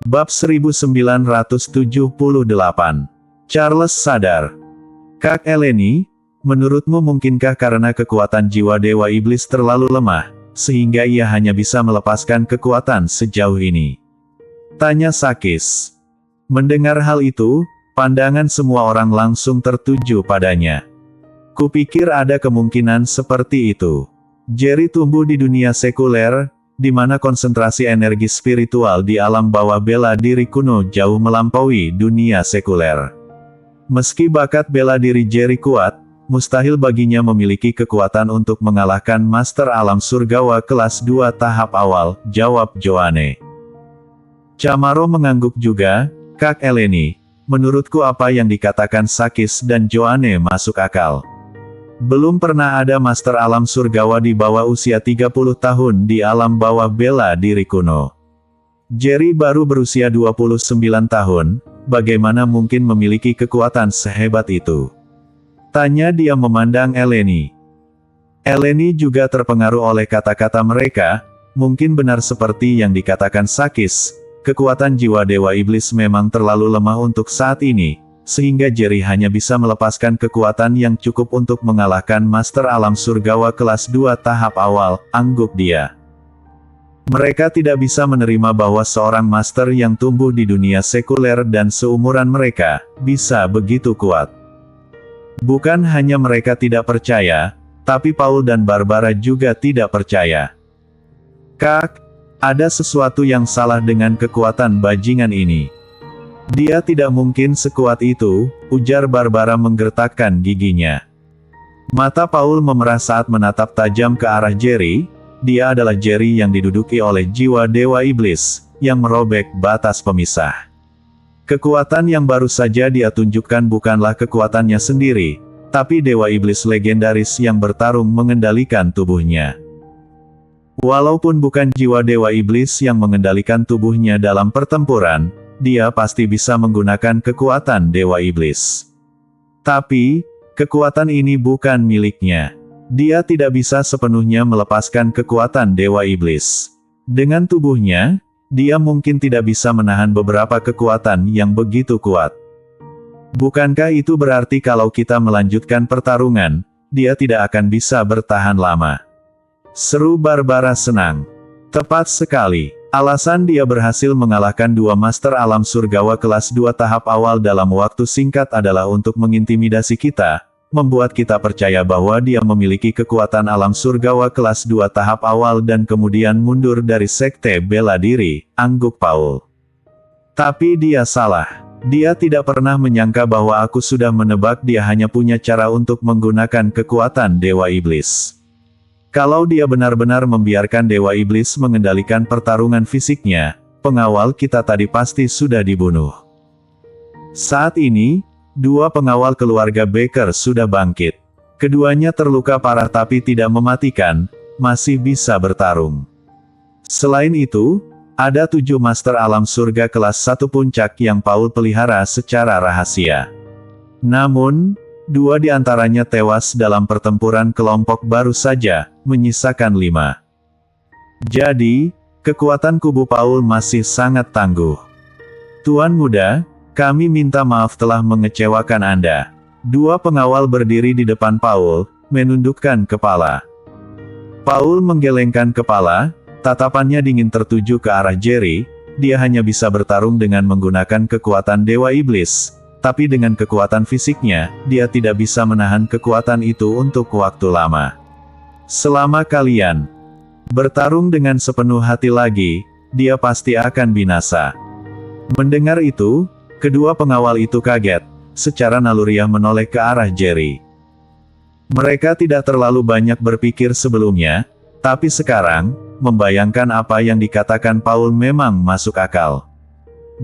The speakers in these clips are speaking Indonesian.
Bab 1978. Charles sadar. Kak Eleni, menurutmu mungkinkah karena kekuatan jiwa Dewa Iblis terlalu lemah, sehingga ia hanya bisa melepaskan kekuatan sejauh ini? Tanya Sakis. Mendengar hal itu, pandangan semua orang langsung tertuju padanya. Kupikir ada kemungkinan seperti itu. Jerry tumbuh di dunia sekuler, di mana konsentrasi energi spiritual di alam bawah bela diri kuno jauh melampaui dunia sekuler. Meski bakat bela diri Jerry kuat, mustahil baginya memiliki kekuatan untuk mengalahkan Master Alam Surgawa kelas 2 tahap awal, jawab Joanne. Chamorro mengangguk juga. Kak Eleni, menurutku apa yang dikatakan Sakis dan Joanne masuk akal. Belum pernah ada Master Alam Surgawa di bawah usia 30 tahun di alam bawah bela diri kuno. Jerry baru berusia 29 tahun, bagaimana mungkin memiliki kekuatan sehebat itu? Tanya dia memandang Eleni. Eleni juga terpengaruh oleh kata-kata mereka, mungkin benar seperti yang dikatakan Sakis, kekuatan jiwa Dewa Iblis memang terlalu lemah untuk saat ini, sehingga Jerry hanya bisa melepaskan kekuatan yang cukup untuk mengalahkan Master Alam Surgawa kelas 2 tahap awal, angguk dia. Mereka tidak bisa menerima bahwa seorang Master yang tumbuh di dunia sekuler dan seumuran mereka, bisa begitu kuat. Bukan hanya mereka tidak percaya, tapi Paul dan Barbara juga tidak percaya. Kak, ada sesuatu yang salah dengan kekuatan bajingan ini. Dia tidak mungkin sekuat itu, ujar Barbara menggertakkan giginya. Mata Paul memerah saat menatap tajam ke arah Jerry. Dia adalah Jerry yang diduduki oleh jiwa Dewa Iblis, yang merobek batas pemisah. Kekuatan yang baru saja dia tunjukkan bukanlah kekuatannya sendiri, tapi Dewa Iblis legendaris yang bertarung mengendalikan tubuhnya. Walaupun bukan jiwa Dewa Iblis yang mengendalikan tubuhnya dalam pertempuran, dia pasti bisa menggunakan kekuatan Dewa Iblis. Tapi, kekuatan ini bukan miliknya. Dia tidak bisa sepenuhnya melepaskan kekuatan Dewa Iblis. Dengan tubuhnya, dia mungkin tidak bisa menahan beberapa kekuatan yang begitu kuat. Bukankah itu berarti kalau kita melanjutkan pertarungan, dia tidak akan bisa bertahan lama? Seru Barbara senang. Tepat sekali. Alasan dia berhasil mengalahkan dua Master Alam Surgawa kelas 2 tahap awal dalam waktu singkat adalah untuk mengintimidasi kita, membuat kita percaya bahwa dia memiliki kekuatan alam surgawa kelas 2 tahap awal dan kemudian mundur dari sekte bela diri, angguk Paul. Tapi dia salah. Dia tidak pernah menyangka bahwa aku sudah menebak dia hanya punya cara untuk menggunakan kekuatan Dewa Iblis. Kalau dia benar-benar membiarkan Dewa Iblis mengendalikan pertarungan fisiknya, pengawal kita tadi pasti sudah dibunuh. Saat ini, dua pengawal keluarga Baker sudah bangkit. Keduanya terluka parah tapi tidak mematikan, masih bisa bertarung. Selain itu, ada 7 Master Alam Surga kelas 1 puncak yang Paul pelihara secara rahasia. Namun, 2 di antaranya tewas dalam pertempuran kelompok baru saja, menyisakan 5. Jadi, kekuatan kubu Paul masih sangat tangguh. Tuan Muda, kami minta maaf telah mengecewakan Anda. 2 pengawal berdiri di depan Paul, menundukkan kepala. Paul menggelengkan kepala, tatapannya dingin tertuju ke arah Jerry. Dia hanya bisa bertarung dengan menggunakan kekuatan Dewa Iblis. Tapi dengan kekuatan fisiknya, dia tidak bisa menahan kekuatan itu untuk waktu lama. Selama kalian bertarung dengan sepenuh hati lagi, dia pasti akan binasa. Mendengar itu, kedua pengawal itu kaget, secara naluriah menoleh ke arah Jerry. Mereka tidak terlalu banyak berpikir sebelumnya, tapi sekarang, membayangkan apa yang dikatakan Paul memang masuk akal.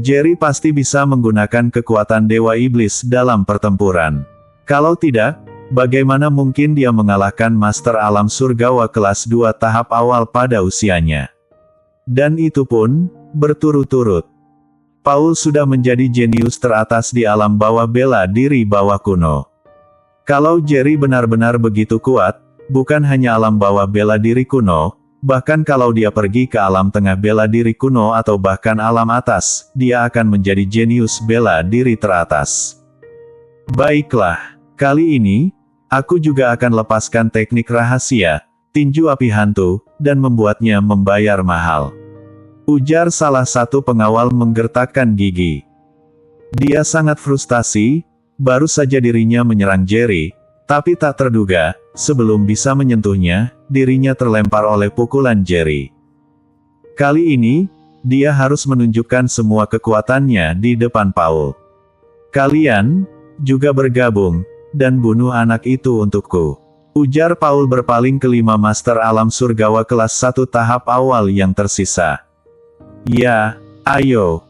Jerry pasti bisa menggunakan kekuatan Dewa Iblis dalam pertempuran. Kalau tidak, bagaimana mungkin dia mengalahkan Master Alam Surgawa kelas 2 tahap awal pada usianya? Dan itu pun, berturut-turut. Paul sudah menjadi jenius teratas di alam bawah bela diri bawah kuno. Kalau Jerry benar-benar begitu kuat, bukan hanya alam bawah bela diri kuno, Bahkan kalau dia pergi ke alam tengah bela diri kuno atau bahkan alam atas, dia akan menjadi jenius bela diri teratas. Baiklah, kali ini, aku juga akan lepaskan teknik rahasia, tinju api hantu, dan membuatnya membayar mahal. Ujar salah satu pengawal menggertakkan gigi. Dia sangat frustasi, baru saja dirinya menyerang Jerry, tapi tak terduga, sebelum bisa menyentuhnya, dirinya terlempar oleh pukulan Jerry. Kali ini, dia harus menunjukkan semua kekuatannya di depan Paul. Kalian juga bergabung, dan bunuh anak itu untukku. Ujar Paul berpaling ke 5 Master Alam Surgawa kelas 1 tahap awal yang tersisa. Ya, ayo.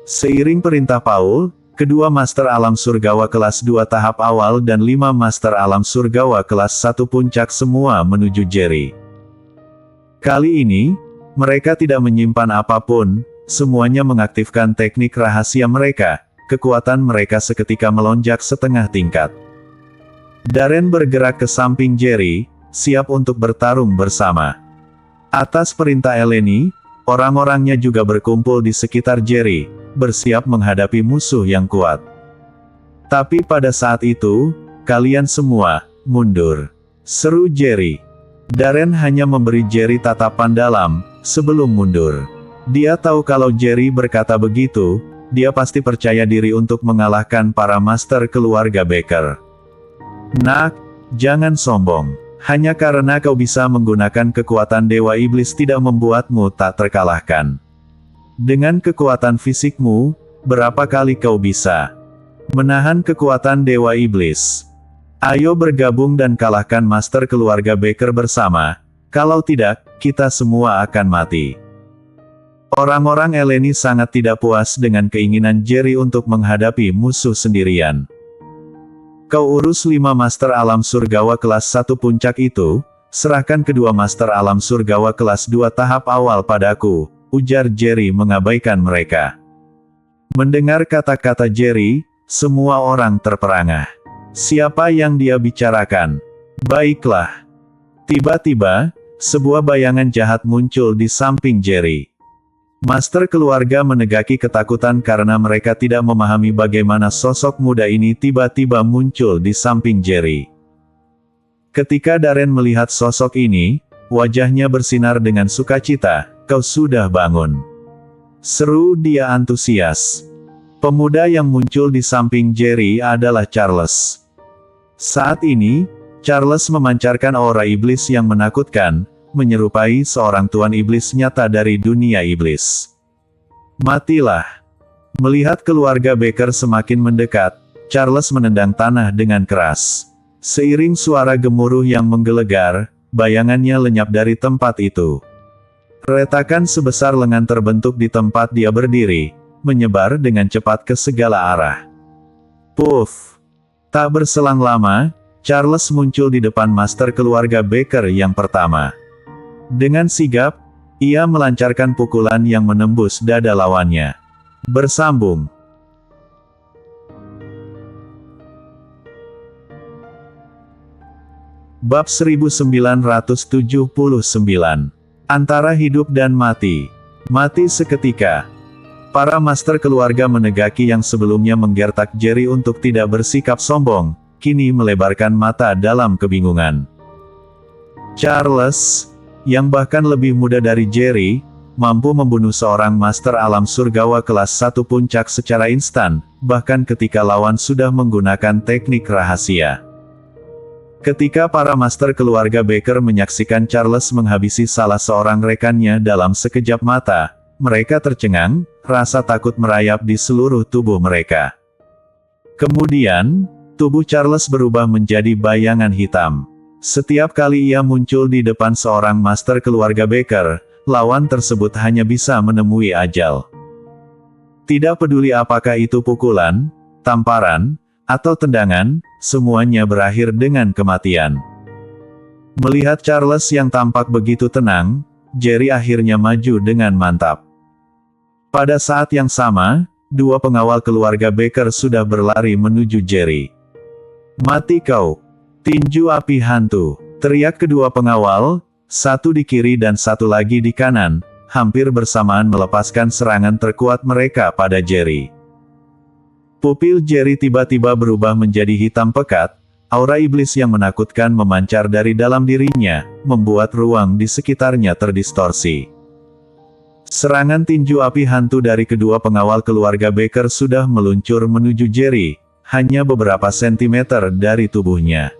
Seiring perintah Paul, kedua Master Alam Surgawa kelas 2 tahap awal dan 5 Master Alam Surgawa kelas 1 puncak semua menuju Jerry. Kali ini, mereka tidak menyimpan apapun, semuanya mengaktifkan teknik rahasia mereka, kekuatan mereka seketika melonjak setengah tingkat. Darren bergerak ke samping Jerry, siap untuk bertarung bersama. Atas perintah Eleni, orang-orangnya juga berkumpul di sekitar Jerry, bersiap menghadapi musuh yang kuat. Tapi pada saat itu, kalian semua, mundur. Seru Jerry. Darren hanya memberi Jerry tatapan dalam, sebelum mundur. Dia tahu kalau Jerry berkata begitu, dia pasti percaya diri untuk mengalahkan para master keluarga Baker. Nak, jangan sombong. Hanya karena kau bisa menggunakan kekuatan Dewa Iblis tidak membuatmu tak terkalahkan. Dengan kekuatan fisikmu, berapa kali kau bisa menahan kekuatan Dewa Iblis? Ayo bergabung dan kalahkan master keluarga Baker bersama, kalau tidak, kita semua akan mati. Orang-orang Eleni sangat tidak puas dengan keinginan Jerry untuk menghadapi musuh sendirian. Kau urus 5 Master Alam Surgawa kelas 1 puncak itu, serahkan kedua Master Alam Surgawa kelas 2 tahap awal padaku, ujar Jerry mengabaikan mereka. Mendengar kata-kata Jerry, semua orang terperangah. Siapa yang dia bicarakan? Baiklah. Tiba-tiba, sebuah bayangan jahat muncul di samping Jerry. Master keluarga menegaki ketakutan karena mereka tidak memahami bagaimana sosok muda ini tiba-tiba muncul di samping Jerry. Ketika Darren melihat sosok ini, wajahnya bersinar dengan sukacita. Kau sudah bangun. Seru dia antusias. Pemuda yang muncul di samping Jerry adalah Charles. Saat ini, Charles memancarkan aura iblis yang menakutkan, menyerupai seorang tuan iblis nyata dari dunia iblis. Matilah. Melihat keluarga Baker semakin mendekat, Charles menendang tanah dengan keras. Seiring suara gemuruh yang menggelegar, bayangannya lenyap dari tempat itu. Retakan sebesar lengan terbentuk di tempat dia berdiri, menyebar dengan cepat ke segala arah. Puff! Tak berselang lama, Charles muncul di depan master keluarga Baker yang pertama. Dengan sigap, ia melancarkan pukulan yang menembus dada lawannya. Bersambung. Bab 1979. Antara hidup dan mati. Mati seketika. Para master keluarga menegaki yang sebelumnya menggertak Jerry untuk tidak bersikap sombong, kini melebarkan mata dalam kebingungan. Charles, yang bahkan lebih muda dari Jerry, mampu membunuh seorang master alam surgawa kelas 1 puncak secara instan, bahkan ketika lawan sudah menggunakan teknik rahasia. Ketika para master keluarga Baker menyaksikan Charles menghabisi salah seorang rekannya dalam sekejap mata, mereka tercengang, rasa takut merayap di seluruh tubuh mereka. Kemudian, tubuh Charles berubah menjadi bayangan hitam. Setiap kali ia muncul di depan seorang master keluarga Baker, lawan tersebut hanya bisa menemui ajal. Tidak peduli apakah itu pukulan, tamparan, atau tendangan, semuanya berakhir dengan kematian. Melihat Charles yang tampak begitu tenang, Jerry akhirnya maju dengan mantap. Pada saat yang sama, dua pengawal keluarga Baker sudah berlari menuju Jerry. "Mati kau! Tinju api hantu!" teriak kedua pengawal, satu di kiri dan satu lagi di kanan, hampir bersamaan melepaskan serangan terkuat mereka pada Jerry. Pupil Jerry tiba-tiba berubah menjadi hitam pekat, aura iblis yang menakutkan memancar dari dalam dirinya, membuat ruang di sekitarnya terdistorsi. Serangan tinju api hantu dari kedua pengawal keluarga Baker sudah meluncur menuju Jerry, hanya beberapa sentimeter dari tubuhnya.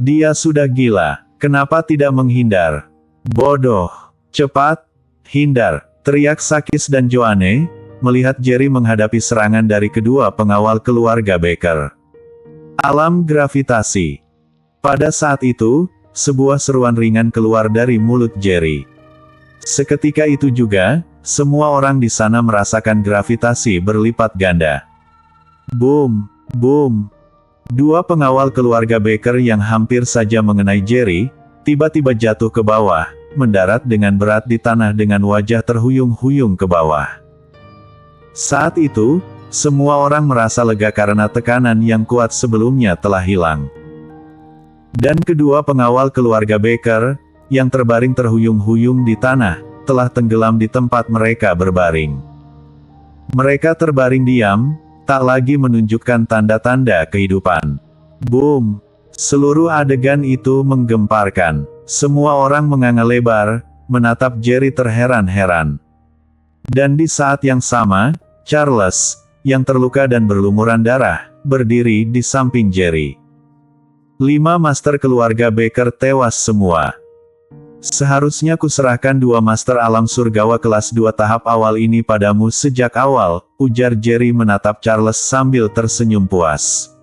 Dia sudah gila, kenapa tidak menghindar? Bodoh! Cepat! Hindar! Teriak Sakis dan Joanne, melihat Jerry menghadapi serangan dari kedua pengawal keluarga Baker. Alam gravitasi. Pada saat itu, sebuah seruan ringan keluar dari mulut Jerry. Seketika itu juga, semua orang di sana merasakan gravitasi berlipat ganda. Boom! Boom! Dua pengawal keluarga Baker yang hampir saja mengenai Jerry, tiba-tiba jatuh ke bawah, mendarat dengan berat di tanah dengan wajah terhuyung-huyung ke bawah. Saat itu, semua orang merasa lega karena tekanan yang kuat sebelumnya telah hilang. Dan kedua pengawal keluarga Baker, yang terbaring terhuyung-huyung di tanah, telah tenggelam di tempat mereka berbaring. Mereka terbaring diam, tak lagi menunjukkan tanda-tanda kehidupan. Boom! Seluruh adegan itu menggemparkan. Semua orang menganga lebar, menatap Jerry terheran-heran. Dan di saat yang sama, Charles, yang terluka dan berlumuran darah, berdiri di samping Jerry. 5 master keluarga Baker tewas semua. Seharusnya kuserahkan 2 master alam surgawa kelas 2 tahap awal ini padamu sejak awal, ujar Jerry menatap Charles sambil tersenyum puas.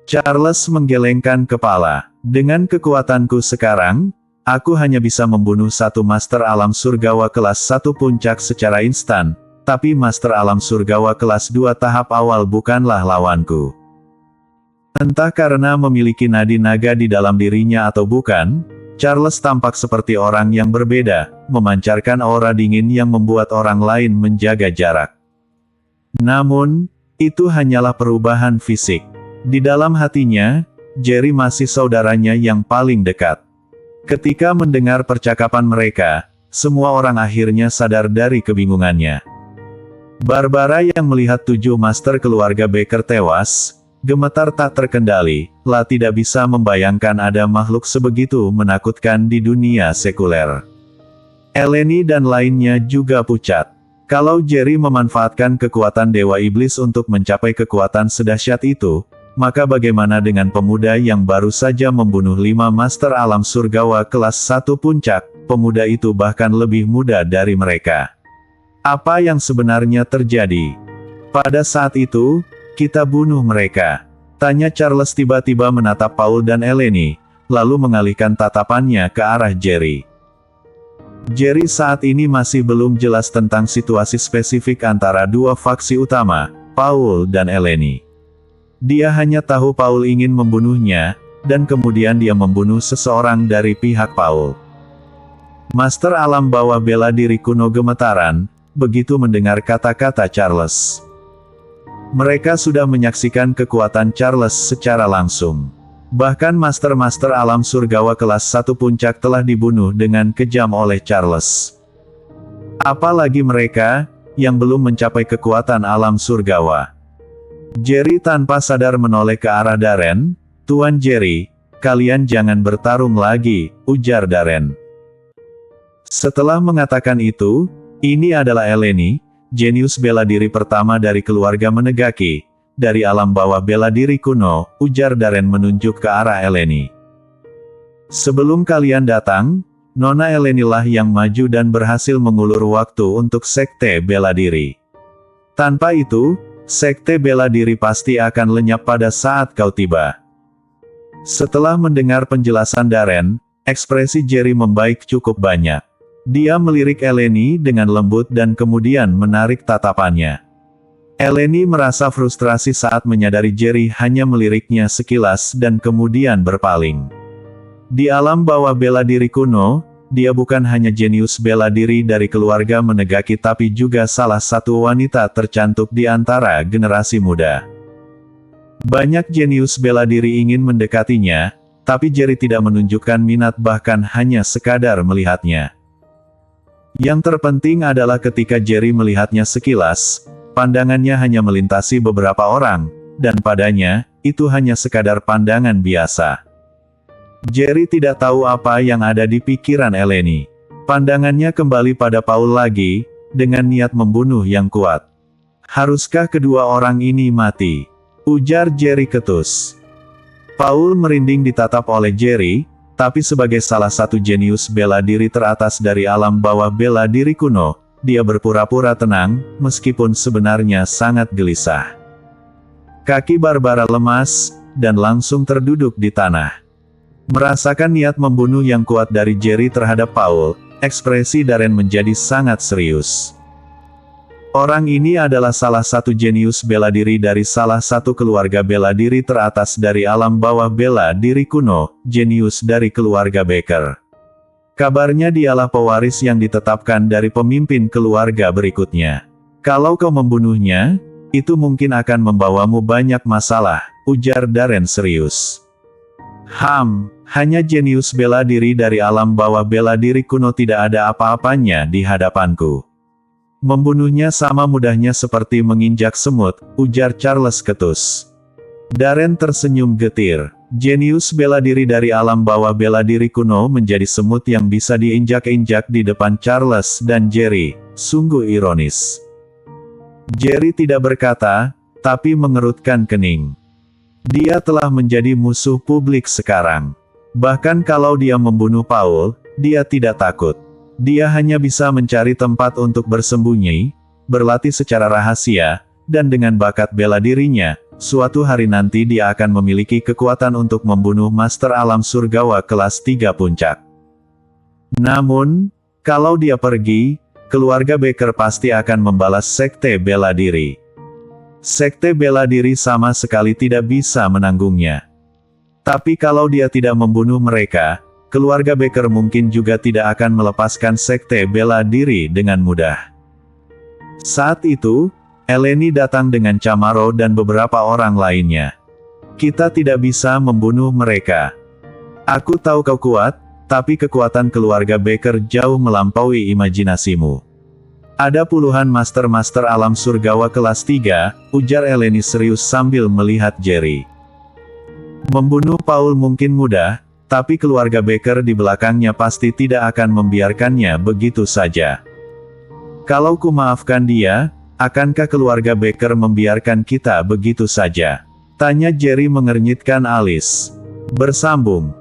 Charles menggelengkan kepala. Dengan kekuatanku sekarang, aku hanya bisa membunuh 1 master alam surgawa kelas 1 puncak secara instan, tapi master alam surgawa kelas 2 tahap awal bukanlah lawanku. Entah karena memiliki nadi naga di dalam dirinya atau bukan, Charles tampak seperti orang yang berbeda, memancarkan aura dingin yang membuat orang lain menjaga jarak. Namun, itu hanyalah perubahan fisik. Di dalam hatinya, Jerry masih saudaranya yang paling dekat. Ketika mendengar percakapan mereka, semua orang akhirnya sadar dari kebingungannya. Barbara yang melihat 7 master keluarga Baker tewas, gemetar tak terkendali, lah tidak bisa membayangkan ada makhluk sebegitu menakutkan di dunia sekuler. Eleni dan lainnya juga pucat. Kalau Jerry memanfaatkan kekuatan Dewa Iblis untuk mencapai kekuatan sedahsyat itu, maka bagaimana dengan pemuda yang baru saja membunuh 5 master alam surgawa kelas 1 puncak, pemuda itu bahkan lebih muda dari mereka. Apa yang sebenarnya terjadi? Pada saat itu, kita bunuh mereka. Tanya Charles tiba-tiba menatap Paul dan Eleni, lalu mengalihkan tatapannya ke arah Jerry. Jerry saat ini masih belum jelas tentang situasi spesifik antara 2 faksi utama, Paul dan Eleni. Dia hanya tahu Paul ingin membunuhnya, dan kemudian dia membunuh seseorang dari pihak Paul. Master alam bawah bela diri kuno gemetaran, begitu mendengar kata-kata Charles. Mereka sudah menyaksikan kekuatan Charles secara langsung. Bahkan master-master alam surgawa kelas 1 puncak telah dibunuh dengan kejam oleh Charles. Apalagi mereka, yang belum mencapai kekuatan alam surgawa. Jerry tanpa sadar menoleh ke arah Darren. Tuan Jerry, kalian jangan bertarung lagi, ujar Darren. Setelah mengatakan itu, ini adalah Eleni, jenius bela diri pertama dari keluarga Menegaki, dari alam bawah bela diri kuno, ujar Darren menunjuk ke arah Eleni. Sebelum kalian datang, Nona Eleni lah yang maju dan berhasil mengulur waktu untuk sekte bela diri. Tanpa itu, sekte bela diri pasti akan lenyap pada saat kau tiba. Setelah mendengar penjelasan Darren, ekspresi Jerry membaik cukup banyak. Dia melirik Eleni dengan lembut dan kemudian menarik tatapannya. Eleni merasa frustrasi saat menyadari Jerry hanya meliriknya sekilas dan kemudian berpaling. Di alam bawah bela diri kuno, dia bukan hanya jenius bela diri dari keluarga Menegaki tapi juga salah satu wanita tercantik di antara generasi muda. Banyak jenius bela diri ingin mendekatinya, tapi Jerry tidak menunjukkan minat bahkan hanya sekadar melihatnya. Yang terpenting adalah ketika Jerry melihatnya sekilas, pandangannya hanya melintasi beberapa orang, dan padanya, itu hanya sekadar pandangan biasa. Jerry tidak tahu apa yang ada di pikiran Eleni. Pandangannya kembali pada Paul lagi, dengan niat membunuh yang kuat. Haruskah kedua orang ini mati? Ujar Jerry ketus. Paul merinding ditatap oleh Jerry, tapi sebagai salah satu jenius bela diri teratas dari alam bawah bela diri kuno, dia berpura-pura tenang, meskipun sebenarnya sangat gelisah. Kaki Barbara lemas, dan langsung terduduk di tanah. Merasakan niat membunuh yang kuat dari Jerry terhadap Paul, ekspresi Darren menjadi sangat serius. Orang ini adalah salah satu jenius bela diri dari salah satu keluarga bela diri teratas dari alam bawah bela diri kuno, jenius dari keluarga Baker. Kabarnya dialah pewaris yang ditetapkan dari pemimpin keluarga berikutnya. Kalau kau membunuhnya, itu mungkin akan membawamu banyak masalah, ujar Darren serius. Hanya jenius bela diri dari alam bawah bela diri kuno tidak ada apa-apanya di hadapanku. Membunuhnya sama mudahnya seperti menginjak semut, ujar Charles ketus. Darren tersenyum getir. Jenius bela diri dari alam bawah bela diri kuno menjadi semut yang bisa diinjak-injak di depan Charles dan Jerry, sungguh ironis. Jerry tidak berkata, tapi mengerutkan kening. Dia telah menjadi musuh publik sekarang. Bahkan kalau dia membunuh Paul, dia tidak takut. Dia hanya bisa mencari tempat untuk bersembunyi, berlatih secara rahasia, dan dengan bakat bela dirinya, suatu hari nanti dia akan memiliki kekuatan untuk membunuh Master Alam Surgawa kelas 3 puncak. Namun, kalau dia pergi, keluarga Baker pasti akan membalas sekte bela diri. Sekte bela diri sama sekali tidak bisa menanggungnya. Tapi kalau dia tidak membunuh mereka, keluarga Baker mungkin juga tidak akan melepaskan sekte bela diri dengan mudah. Saat itu, Eleni datang dengan Chamorro dan beberapa orang lainnya. Kita tidak bisa membunuh mereka. Aku tahu kau kuat, tapi kekuatan keluarga Baker jauh melampaui imajinasimu. Ada puluhan master-master alam surgawa kelas 3, ujar Eleni serius sambil melihat Jerry. Membunuh Paul mungkin mudah, tapi keluarga Baker di belakangnya pasti tidak akan membiarkannya begitu saja. Kalau ku maafkan dia, akankah keluarga Baker membiarkan kita begitu saja? Tanya Jerry mengernyitkan alis. Bersambung.